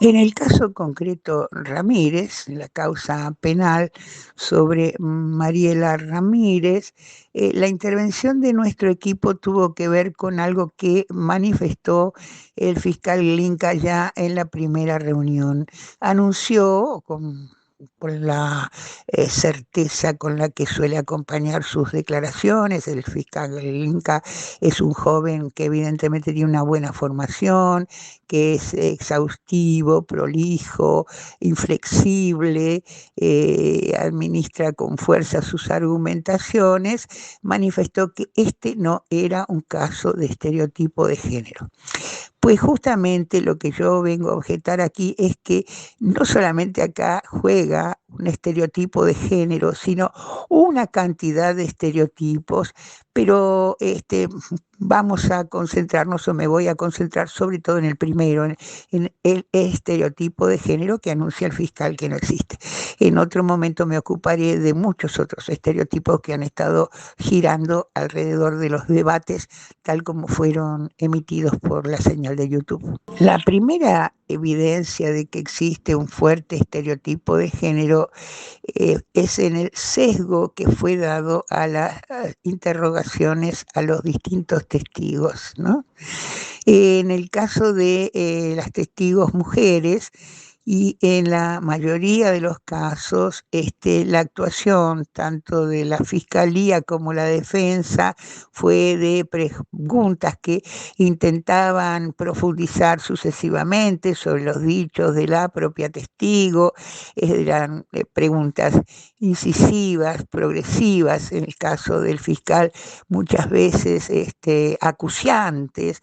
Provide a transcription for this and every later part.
En el caso concreto Ramírez, la causa penal sobre Mariela Ramírez, la intervención de nuestro equipo tuvo que ver con algo que manifestó el fiscal Glinka ya en la primera reunión. Anunció con la certeza con la que suele acompañar sus declaraciones. El fiscal Glinka es un joven que evidentemente tiene una buena formación, que es exhaustivo, prolijo, inflexible, administra con fuerza sus argumentaciones, manifestó que este no era un caso de estereotipo de género. Pues justamente lo que yo vengo a objetar aquí es que no solamente acá juega un estereotipo de género, sino una cantidad de estereotipos, pero vamos a concentrarnos, o me voy a concentrar sobre todo en el primero, en el estereotipo de género que anuncia el fiscal que no existe. En otro momento me ocuparé de muchos otros estereotipos que han estado girando alrededor de los debates tal como fueron emitidos por la señal de YouTube. La primera evidencia de que existe un fuerte estereotipo de género es en el sesgo que fue dado a las interrogaciones a los distintos testigos, ¿no? En el caso de las testigos mujeres, y en la mayoría de los casos la actuación tanto de la fiscalía como la defensa fue de preguntas que intentaban profundizar sucesivamente sobre los dichos de la propia testigo. Eran preguntas incisivas, progresivas, en el caso del fiscal muchas veces acuciantes,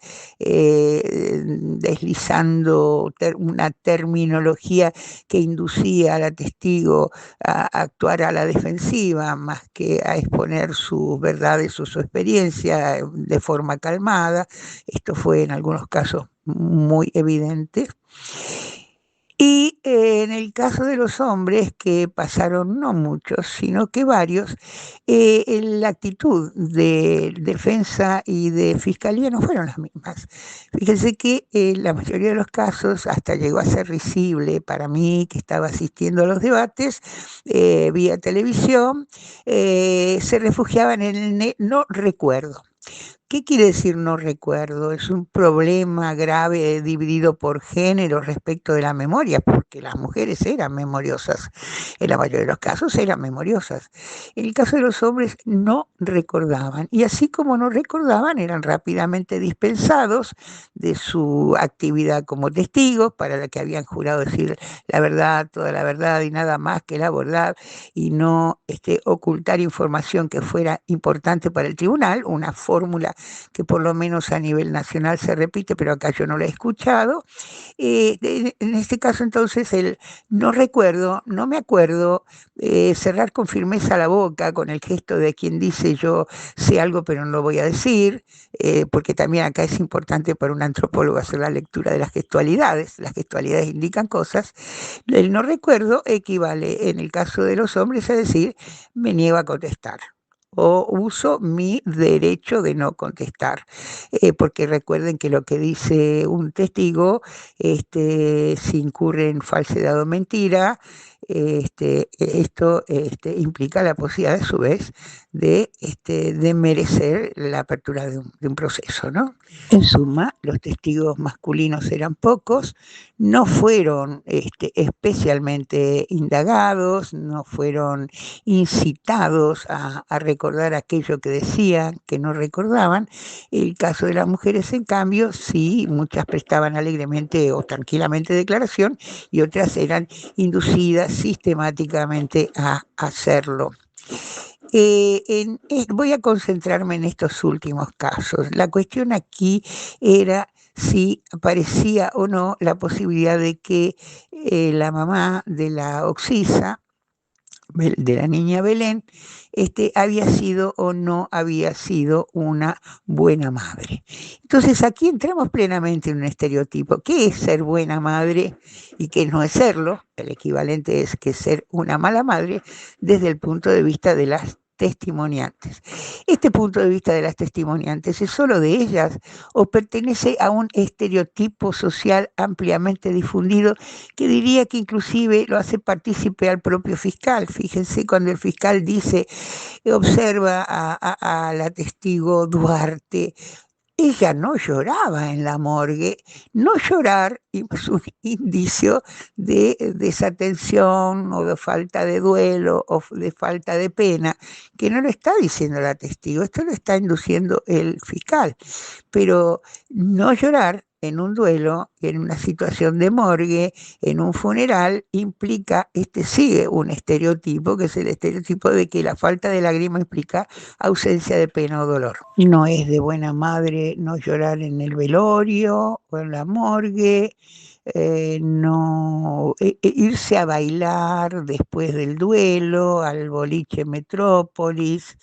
deslizando una terminología que inducía a la testigo a actuar a la defensiva más que a exponer sus verdades o su experiencia de forma calmada. Esto fue en algunos casos muy evidente. Y en el caso de los hombres, que pasaron no muchos, sino que varios, la actitud de defensa y de fiscalía no fueron las mismas. Fíjense que en la mayoría de los casos hasta llegó a ser risible para mí, que estaba asistiendo a los debates vía televisión, se refugiaban en el no recuerdo. ¿Qué quiere decir no recuerdo? Es un problema grave dividido por género respecto de la memoria, porque las mujeres eran memoriosas, en la mayoría de los casos eran memoriosas. En el caso de los hombres no recordaban, y así como no recordaban, eran rápidamente dispensados de su actividad como testigos, para la que habían jurado decir la verdad, toda la verdad y nada más que la verdad, y no ocultar información que fuera importante para el tribunal, una fórmula que por lo menos a nivel nacional se repite, pero acá yo no la he escuchado. En este caso entonces el no recuerdo, no me acuerdo, cerrar con firmeza la boca con el gesto de quien dice yo sé algo pero no lo voy a decir, porque también acá es importante para un antropólogo hacer la lectura de las gestualidades indican cosas. El no recuerdo equivale en el caso de los hombres a decir me niego a contestar o uso mi derecho de no contestar, porque recuerden que lo que dice un testigo, si incurre en falsedad o mentira, esto implica la posibilidad a su vez de merecer la apertura de un proceso, ¿no? En suma, los testigos masculinos eran pocos, no fueron especialmente indagados, no fueron incitados a recordar aquello que decían, que no recordaban. El caso de las mujeres, en cambio, sí, muchas prestaban alegremente o tranquilamente declaración y otras eran inducidas sistemáticamente a hacerlo. Voy a concentrarme en estos últimos casos. La cuestión aquí era si aparecía o no la posibilidad de que la mamá de la Oxisa, de la niña Belén, había sido o no había sido una buena madre. Entonces aquí entramos plenamente en un estereotipo. ¿Qué es ser buena madre y qué no es serlo? El equivalente es que ser una mala madre desde el punto de vista de las testimoniantes. ¿Este punto de vista de las testimoniantes es solo de ellas o pertenece a un estereotipo social ampliamente difundido que diría que inclusive lo hace partícipe al propio fiscal? Fíjense cuando el fiscal dice, observa a la testigo Duarte, ella no lloraba en la morgue. No llorar es un indicio de desatención o de falta de duelo o de falta de pena, que no lo está diciendo la testigo, esto lo está induciendo el fiscal. Pero no llorar en un duelo, en una situación de morgue, en un funeral, implica, sigue un estereotipo, que es el estereotipo de que la falta de lágrima implica ausencia de pena o dolor. No es de buena madre no llorar en el velorio o en la morgue, no irse a bailar después del duelo, al boliche Metrópolis,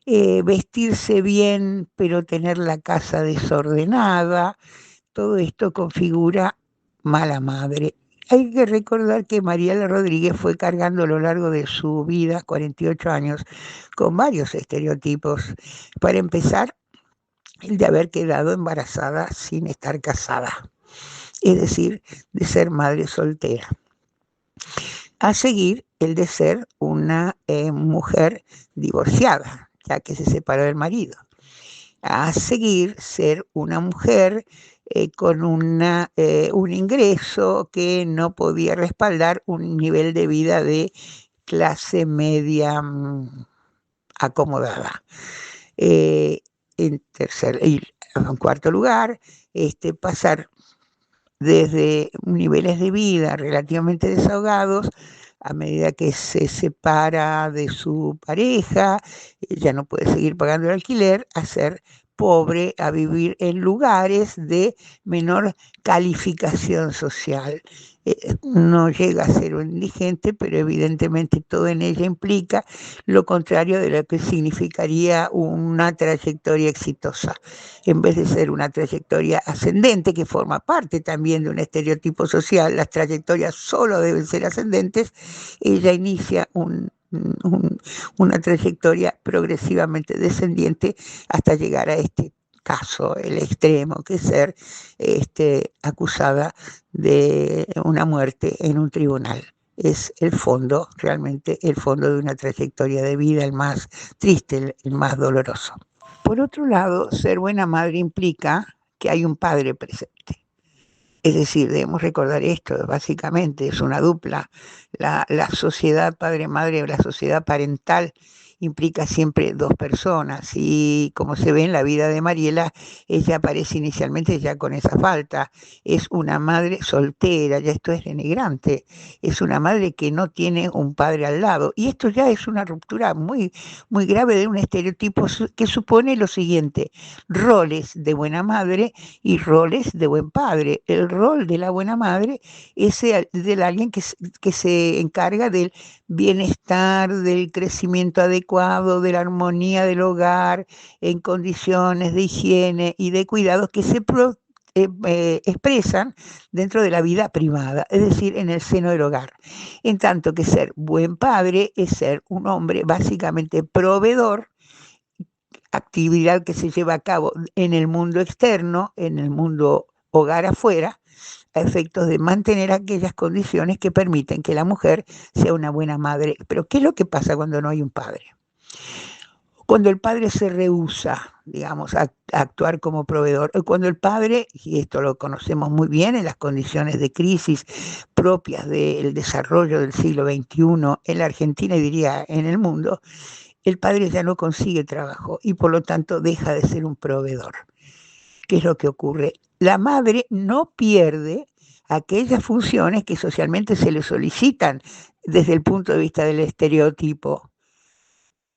vestirse bien pero tener la casa desordenada, todo esto configura mala madre. Hay que recordar que Mariela Rodríguez fue cargando a lo largo de su vida, 48 años, con varios estereotipos. Para empezar, el de haber quedado embarazada sin estar casada, es decir, de ser madre soltera. A seguir, el de ser una mujer divorciada, ya que se separó del marido. A seguir, ser una mujer con un ingreso que no podía respaldar un nivel de vida de clase media acomodada. En cuarto lugar, pasar desde niveles de vida relativamente desahogados a medida que se separa de su pareja, ya no puede seguir pagando el alquiler, a ser pobre, a vivir en lugares de menor calificación social. No llega a ser un indigente, pero evidentemente todo en ella implica lo contrario de lo que significaría una trayectoria exitosa. En vez de ser una trayectoria ascendente, que forma parte también de un estereotipo social, las trayectorias solo deben ser ascendentes, ella inicia una trayectoria progresivamente descendiente hasta llegar a este caso, el extremo, que es ser acusada de una muerte en un tribunal. Es el fondo, realmente el fondo de una trayectoria de vida, el más triste, el más doloroso. Por otro lado, ser buena madre implica que hay un padre presente. Es decir, debemos recordar esto, básicamente es una dupla. La sociedad padre-madre, la sociedad parental, implica siempre dos personas y como se ve en la vida de Mariela, ella aparece inicialmente ya con esa falta. Es una madre soltera, ya esto es denigrante, es una madre que no tiene un padre al lado y esto ya es una ruptura muy, muy grave de un estereotipo que supone lo siguiente: roles de buena madre y roles de buen padre. El rol de la buena madre es el de alguien que se encarga del bienestar, del crecimiento adecuado, de la armonía del hogar en condiciones de higiene y de cuidados que se expresan dentro de la vida privada, es decir, en el seno del hogar. En tanto que ser buen padre es ser un hombre básicamente proveedor, actividad que se lleva a cabo en el mundo externo, en el mundo hogar afuera, a efectos de mantener aquellas condiciones que permiten que la mujer sea una buena madre. Pero ¿qué es lo que pasa cuando no hay un padre? Cuando el padre se rehúsa, digamos, a actuar como proveedor, cuando el padre, y esto lo conocemos muy bien en las condiciones de crisis propias del desarrollo del siglo XXI en la Argentina y diría en el mundo, el padre ya no consigue trabajo y por lo tanto deja de ser un proveedor. ¿Qué es lo que ocurre? La madre no pierde aquellas funciones que socialmente se le solicitan desde el punto de vista del estereotipo,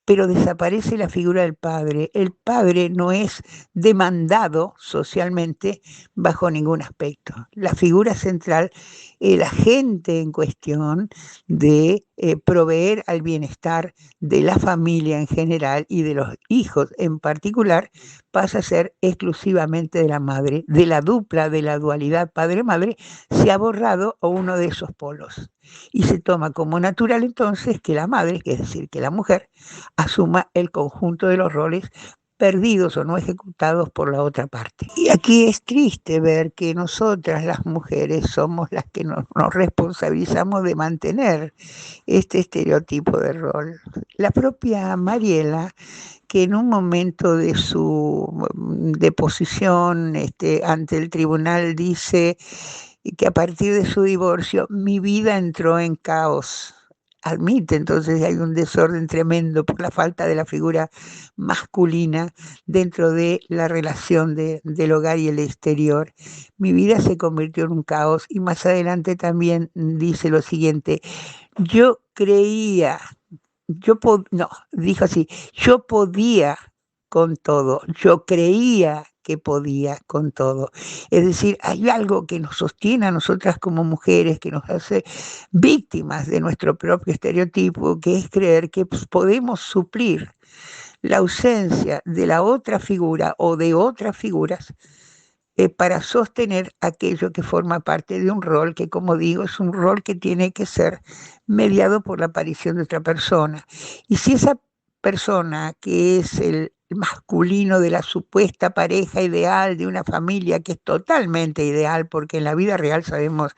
pero desaparece la figura del padre. El padre no es demandado socialmente bajo ningún aspecto. La figura central el agente en cuestión de proveer al bienestar de la familia en general y de los hijos en particular, pasa a ser exclusivamente de la madre, de la dupla, de la dualidad padre-madre, se ha borrado a uno de esos polos. Y se toma como natural entonces que la madre, que es decir, que la mujer, asuma el conjunto de los roles perdidos o no ejecutados por la otra parte. Y aquí es triste ver que nosotras las mujeres somos las que nos responsabilizamos de mantener este estereotipo de rol. La propia Mariela, que en un momento de su deposición ante el tribunal dice que a partir de su divorcio mi vida entró en caos. Admite entonces que hay un desorden tremendo por la falta de la figura masculina dentro de la relación del hogar y el exterior. Mi vida se convirtió en un caos y más adelante también dice lo siguiente, yo creía, no, dijo así, yo podía con todo, yo creía que podía con todo. Es decir, hay algo que nos sostiene a nosotras como mujeres, que nos hace víctimas de nuestro propio estereotipo, que es creer que podemos suplir la ausencia de la otra figura o de otras figuras para sostener aquello que forma parte de un rol que, como digo, es un rol que tiene que ser mediado por la aparición de otra persona. Y si esa persona, que es el masculino de la supuesta pareja ideal de una familia que es totalmente ideal, porque en la vida real sabemos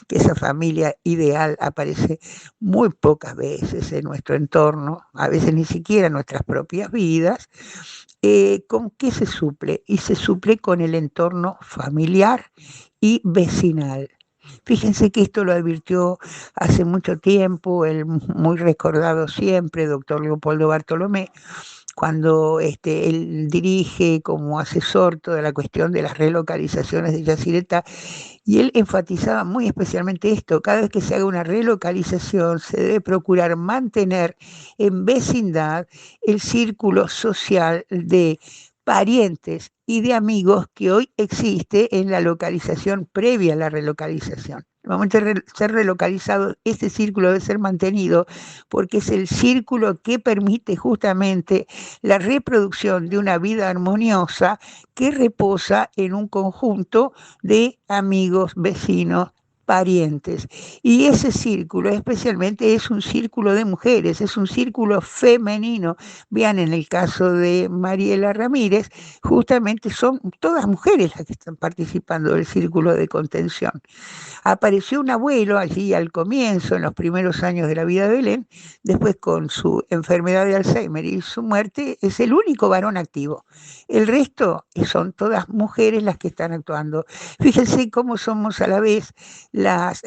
que esa familia ideal aparece muy pocas veces en nuestro entorno, a veces ni siquiera en nuestras propias vidas, ¿con qué se suple? Y se suple con el entorno familiar y vecinal. Fíjense que esto lo advirtió hace mucho tiempo el muy recordado siempre doctor Leopoldo Bartolomé, cuando él dirige como asesor toda la cuestión de las relocalizaciones de Yacyretá, y él enfatizaba muy especialmente esto, cada vez que se haga una relocalización se debe procurar mantener en vecindad el círculo social de parientes y de amigos que hoy existe en la localización previa a la relocalización. En el momento de ser relocalizado, este círculo debe ser mantenido porque es el círculo que permite justamente la reproducción de una vida armoniosa que reposa en un conjunto de amigos, vecinos, parientes. Y ese círculo especialmente es un círculo de mujeres, es un círculo femenino. Vean, en el caso de Mariela Ramírez, justamente son todas mujeres las que están participando del círculo de contención. Apareció un abuelo allí al comienzo, en los primeros años de la vida de Belén, después con su enfermedad de Alzheimer y su muerte, es el único varón activo. El resto son todas mujeres las que están actuando. Fíjense cómo somos a la vez las,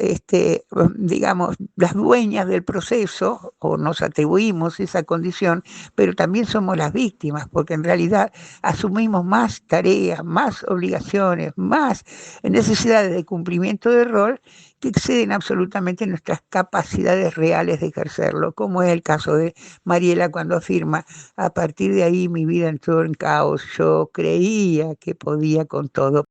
digamos, las dueñas del proceso, o nos atribuimos esa condición, pero también somos las víctimas, porque en realidad asumimos más tareas, más obligaciones, más necesidades de cumplimiento de rol que exceden absolutamente nuestras capacidades reales de ejercerlo, como es el caso de Mariela cuando afirma, a partir de ahí mi vida entró en caos, yo creía que podía con todo.